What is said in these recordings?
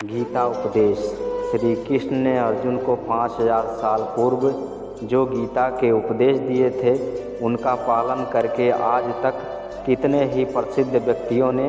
गीता उपदेश। श्री कृष्ण ने अर्जुन को 5000 साल पूर्व जो गीता के उपदेश दिए थे उनका पालन करके आज तक कितने ही प्रसिद्ध व्यक्तियों ने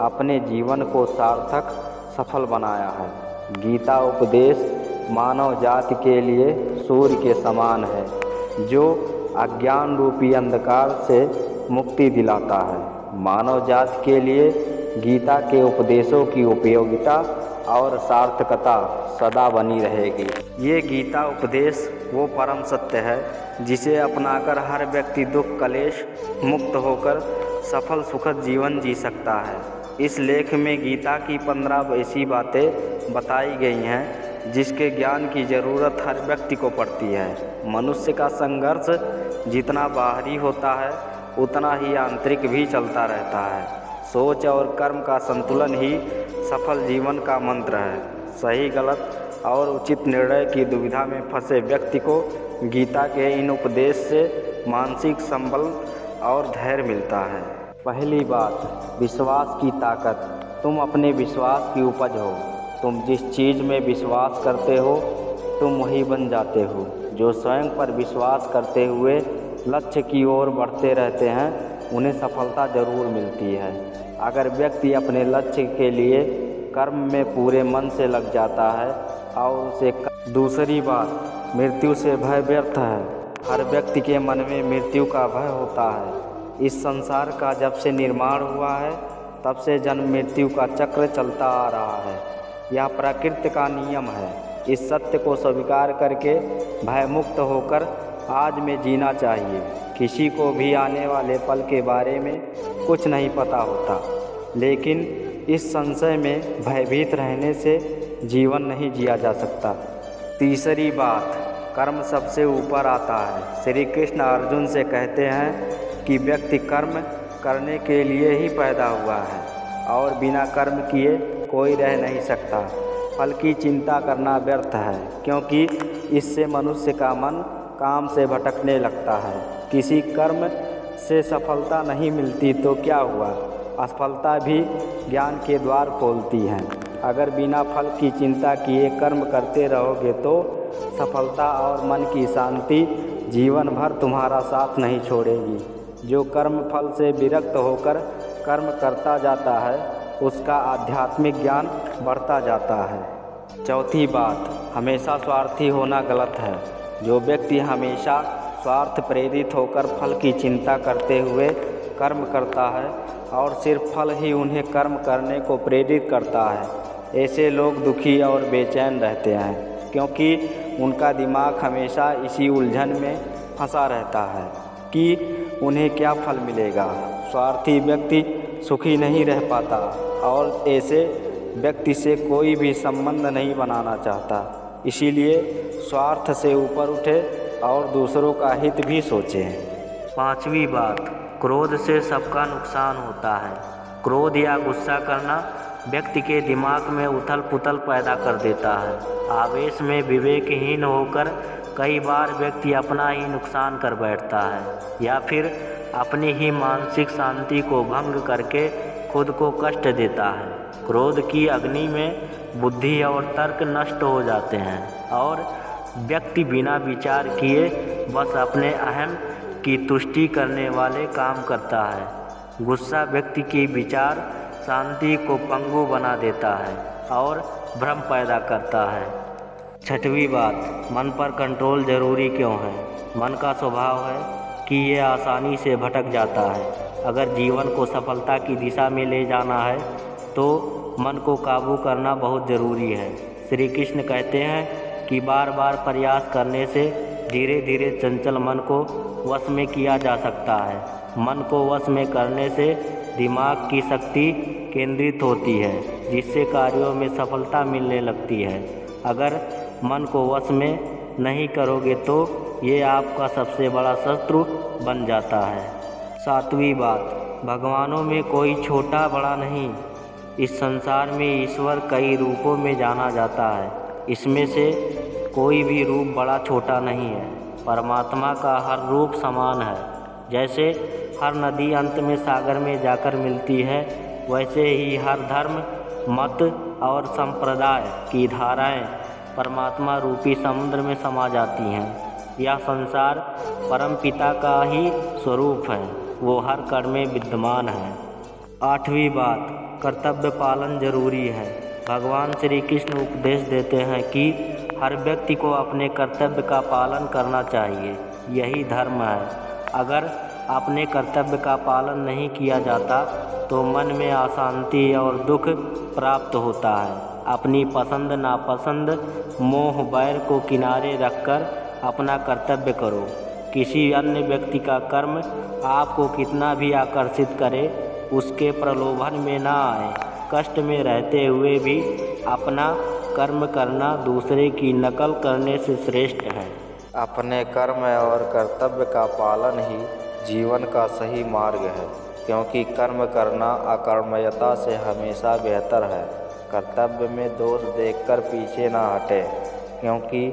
अपने जीवन को सार्थक सफल बनाया है। गीता उपदेश मानव जाति के लिए सूर्य के समान है जो अज्ञान रूपी अंधकार से मुक्ति दिलाता है। मानव जाति के लिए गीता के उपदेशों की उपयोगिता और सार्थकता सदा बनी रहेगी। ये गीता उपदेश वो परम सत्य है जिसे अपनाकर हर व्यक्ति दुख कलेश मुक्त होकर सफल सुखद जीवन जी सकता है। इस लेख में गीता की 15 ऐसी बातें बताई गई हैं जिसके ज्ञान की ज़रूरत हर व्यक्ति को पड़ती है। मनुष्य का संघर्ष जितना बाहरी होता है उतना ही आंतरिक भी चलता रहता है। सोच और कर्म का संतुलन ही सफल जीवन का मंत्र है। सही गलत और उचित निर्णय की दुविधा में फंसे व्यक्ति को गीता के इन उपदेश से मानसिक संबल और धैर्य मिलता है। पहली बात, विश्वास की ताकत। तुम अपने विश्वास की उपज हो। तुम जिस चीज़ में विश्वास करते हो तुम वही बन जाते हो। जो स्वयं पर विश्वास करते हुए लक्ष्य की ओर बढ़ते रहते हैं उन्हें सफलता ज़रूर मिलती है अगर व्यक्ति अपने लक्ष्य के लिए कर्म में पूरे मन से लग जाता है और उसे। दूसरी बात, मृत्यु से भय व्यर्थ है। हर व्यक्ति के मन में मृत्यु का भय होता है। इस संसार का जब से निर्माण हुआ है तब से जन्म मृत्यु का चक्र चलता आ रहा है। यह प्रकृति का नियम है। इस सत्य को स्वीकार करके भयमुक्त होकर आज में जीना चाहिए। किसी को भी आने वाले पल के बारे में कुछ नहीं पता होता, लेकिन इस संशय में भयभीत रहने से जीवन नहीं जिया जा सकता। तीसरी बात, कर्म सबसे ऊपर आता है। श्री कृष्ण अर्जुन से कहते हैं कि व्यक्ति कर्म करने के लिए ही पैदा हुआ है और बिना कर्म किए कोई रह नहीं सकता। फल की चिंता करना व्यर्थ है क्योंकि इससे मनुष्य का मन काम से भटकने लगता है। किसी कर्म से सफलता नहीं मिलती तो क्या हुआ, असफलता भी ज्ञान के द्वार खोलती है। अगर बिना फल की चिंता किए कर्म करते रहोगे तो सफलता और मन की शांति जीवन भर तुम्हारा साथ नहीं छोड़ेगी। जो कर्म फल से विरक्त होकर कर्म करता जाता है उसका आध्यात्मिक ज्ञान बढ़ता जाता है। चौथी बात, हमेशा स्वार्थी होना गलत है। जो व्यक्ति हमेशा स्वार्थ प्रेरित होकर फल की चिंता करते हुए कर्म करता है और सिर्फ फल ही उन्हें कर्म करने को प्रेरित करता है, ऐसे लोग दुखी और बेचैन रहते हैं क्योंकि उनका दिमाग हमेशा इसी उलझन में फंसा रहता है कि उन्हें क्या फल मिलेगा। स्वार्थी व्यक्ति सुखी नहीं रह पाता और ऐसे व्यक्ति से कोई भी संबंध नहीं बनाना चाहता। इसीलिए स्वार्थ से ऊपर उठे और दूसरों का हित भी सोचें। पांचवी बात, क्रोध से सबका नुकसान होता है। क्रोध या गुस्सा करना व्यक्ति के दिमाग में उथल पुथल पैदा कर देता है। आवेश में विवेकहीन होकर कई बार व्यक्ति अपना ही नुकसान कर बैठता है या फिर अपनी ही मानसिक शांति को भंग करके खुद को कष्ट देता है। क्रोध की अग्नि में बुद्धि और तर्क नष्ट हो जाते हैं और व्यक्ति बिना विचार किए बस अपने अहम की तुष्टि करने वाले काम करता है। गुस्सा व्यक्ति की विचार शांति को पंगु बना देता है और भ्रम पैदा करता है। छठवीं बात, मन पर कंट्रोल ज़रूरी क्यों है। मन का स्वभाव है कि ये आसानी से भटक जाता है। अगर जीवन को सफलता की दिशा में ले जाना है तो मन को काबू करना बहुत ज़रूरी है। श्री कृष्ण कहते हैं कि बार बार प्रयास करने से धीरे धीरे चंचल मन को वश में किया जा सकता है। मन को वश में करने से दिमाग की शक्ति केंद्रित होती है जिससे कार्यों में सफलता मिलने लगती है। अगर मन को वश में नहीं करोगे तो ये आपका सबसे बड़ा शत्रु बन जाता है। सातवीं बात, भगवानों में कोई छोटा बड़ा नहीं। इस संसार में ईश्वर कई रूपों में जाना जाता है। इसमें से कोई भी रूप बड़ा छोटा नहीं है। परमात्मा का हर रूप समान है। जैसे हर नदी अंत में सागर में जाकर मिलती है वैसे ही हर धर्म मत और संप्रदाय की धाराएं परमात्मा रूपी समुद्र में समा जाती हैं। यह संसार परमपिता का ही स्वरूप है, वो हर कण में विद्यमान है। 8वीं बात, कर्तव्य पालन जरूरी है। भगवान श्री कृष्ण उपदेश देते हैं कि हर व्यक्ति को अपने कर्तव्य का पालन करना चाहिए, यही धर्म है। अगर अपने कर्तव्य का पालन नहीं किया जाता तो मन में अशांति और दुख प्राप्त होता है। अपनी पसंद नापसंद, मोह बैर को किनारे रखकर अपना कर्तव्य करो। किसी अन्य व्यक्ति का कर्म आपको कितना भी आकर्षित करे, उसके प्रलोभन में ना आए। कष्ट में रहते हुए भी अपना कर्म करना दूसरे की नकल करने से श्रेष्ठ है। अपने कर्म और कर्तव्य का पालन ही जीवन का सही मार्ग है, क्योंकि कर्म करना अकर्मण्यता से हमेशा बेहतर है। कर्तव्य में दोष देखकर पीछे ना हटे, क्योंकि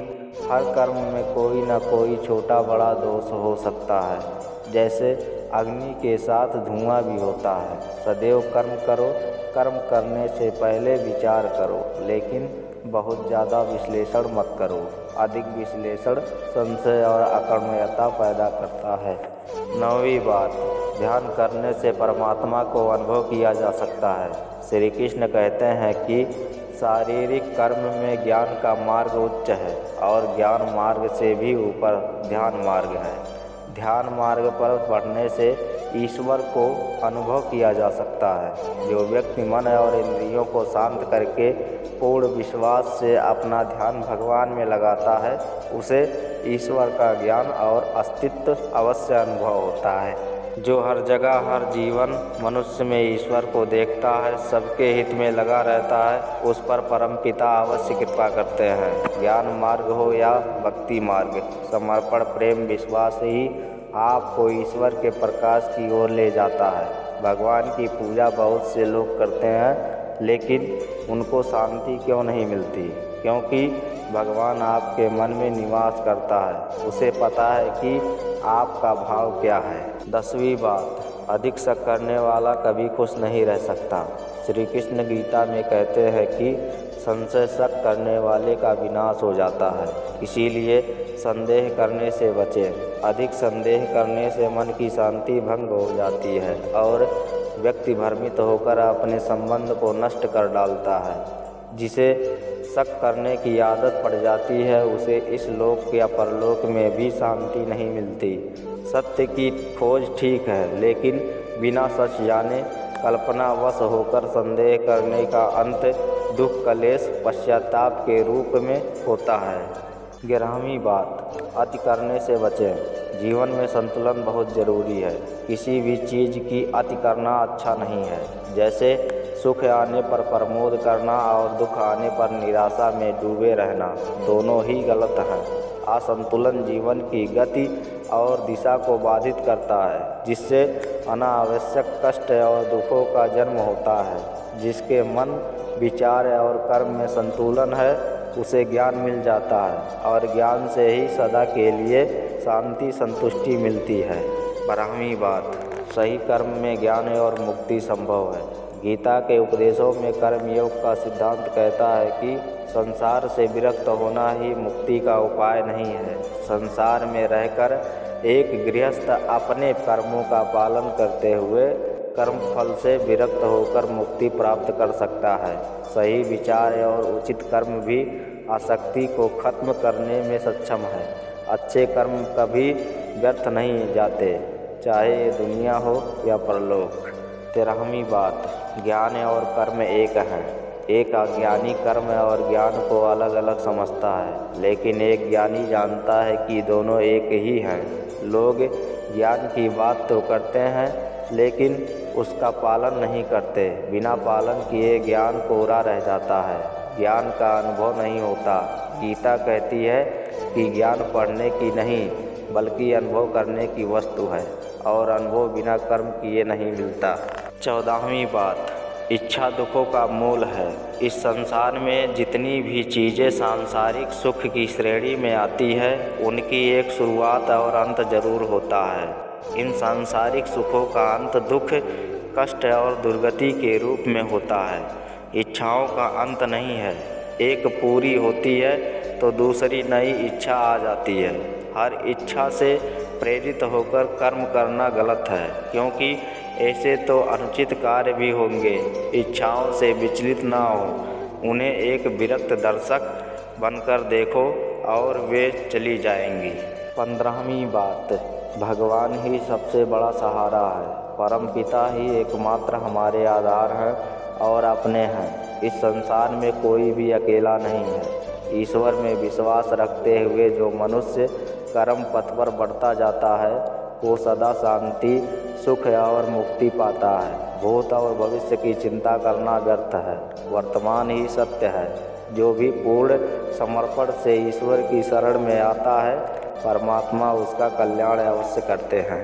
हर कर्म में कोई न कोई छोटा बड़ा दोष हो सकता है। जैसे अग्नि के साथ धुआं भी होता है। सदैव कर्म करो, कर्म करने से पहले विचार करो, लेकिन बहुत ज़्यादा विश्लेषण मत करो। अधिक विश्लेषण संशय और अकर्मण्यता पैदा करता है। 9वीं बात, ध्यान करने से परमात्मा को अनुभव किया जा सकता है। श्री कृष्ण कहते हैं कि शारीरिक कर्म में ज्ञान का मार्ग उच्च है और ज्ञान मार्ग से भी ऊपर ध्यान मार्ग है। ध्यान मार्ग पर बढ़ने से ईश्वर को अनुभव किया जा सकता है। जो व्यक्ति मन और इंद्रियों को शांत करके पूर्ण विश्वास से अपना ध्यान भगवान में लगाता है, उसे ईश्वर का ज्ञान और अस्तित्व अवश्य अनुभव होता है। जो हर जगह हर जीवन मनुष्य में ईश्वर को देखता है, सबके हित में लगा रहता है, उस पर परमपिता अवश्य कृपा करते हैं। ज्ञान मार्ग हो या भक्ति मार्ग, समर्पण प्रेम विश्वास ही आपको ईश्वर के प्रकाश की ओर ले जाता है। भगवान की पूजा बहुत से लोग करते हैं, लेकिन उनको शांति क्यों नहीं मिलती? क्योंकि भगवान आपके मन में निवास करता है, उसे पता है कि आपका भाव क्या है। 10वीं बात, अधिक शक करने वाला कभी खुश नहीं रह सकता। श्री कृष्ण गीता में कहते हैं कि संशय शक करने वाले का विनाश हो जाता है, इसीलिए संदेह करने से बचें। अधिक संदेह करने से मन की शांति भंग हो जाती है और व्यक्ति भ्रमित होकर अपने संबंध को नष्ट कर डालता है। जिसे शक करने की आदत पड़ जाती है, उसे इस लोक या परलोक में भी शांति नहीं मिलती। सत्य की खोज ठीक है, लेकिन बिना सच जाने कल्पनावश होकर संदेह करने का अंत दुख कलेश पश्चाताप के रूप में होता है। 11वीं बात, अति करने से बचें। जीवन में संतुलन बहुत ज़रूरी है। किसी भी चीज़ की अति करना अच्छा नहीं है। जैसे सुख आने पर प्रमोद करना और दुख आने पर निराशा में डूबे रहना, दोनों ही गलत हैं। असंतुलन जीवन की गति और दिशा को बाधित करता है, जिससे अनावश्यक कष्ट और दुखों का जन्म होता है। जिसके मन, विचार और कर्म में संतुलन है, उसे ज्ञान मिल जाता है और ज्ञान से ही सदा के लिए शांति संतुष्टि मिलती है। 12वीं बात, सही कर्म में ज्ञान और मुक्ति संभव है। गीता के उपदेशों में कर्मयोग का सिद्धांत कहता है कि संसार से विरक्त होना ही मुक्ति का उपाय नहीं है। संसार में रहकर एक गृहस्थ अपने कर्मों का पालन करते हुए कर्म फल से विरक्त होकर मुक्ति प्राप्त कर सकता है। सही विचार और उचित कर्म भी आसक्ति को खत्म करने में सक्षम है। अच्छे कर्म कभी व्यर्थ नहीं जाते, चाहे ये दुनिया हो या परलोक। 13वीं बात, ज्ञान और कर्म एक हैं। एक अज्ञानी कर्म और ज्ञान को अलग अलग समझता है, लेकिन एक ज्ञानी जानता है कि दोनों एक ही हैं। लोग ज्ञान की बात तो करते हैं, लेकिन उसका पालन नहीं करते। बिना पालन किए ज्ञान कोरा रह जाता है, ज्ञान का अनुभव नहीं होता। गीता कहती है कि ज्ञान पढ़ने की नहीं, बल्कि अनुभव करने की वस्तु है और अनुभव बिना कर्म किए नहीं मिलता। 14वीं बात, इच्छा दुखों का मूल है। इस संसार में जितनी भी चीज़ें सांसारिक सुख की श्रेणी में आती है, उनकी एक शुरुआत और अंत जरूर होता है। इन सांसारिक सुखों का अंत दुख, कष्ट और दुर्गति के रूप में होता है। इच्छाओं का अंत नहीं है, एक पूरी होती है तो दूसरी नई इच्छा आ जाती है। हर इच्छा से प्रेरित होकर कर्म करना गलत है, क्योंकि ऐसे तो अनुचित कार्य भी होंगे। इच्छाओं से विचलित ना हो, उन्हें एक विरक्त दर्शक बनकर देखो और वे चली जाएंगी। 15वीं बात, भगवान ही सबसे बड़ा सहारा है। परमपिता ही एकमात्र हमारे आधार हैं और अपने हैं। इस संसार में कोई भी अकेला नहीं है। ईश्वर में विश्वास रखते हुए जो मनुष्य कर्म पथ पर बढ़ता जाता है वो सदा शांति, सुख और मुक्ति पाता है। भूत और भविष्य की चिंता करना व्यर्थ है, वर्तमान ही सत्य है। जो भी पूर्ण समर्पण से ईश्वर की शरण में आता है, परमात्मा उसका कल्याण अवश्य करते हैं।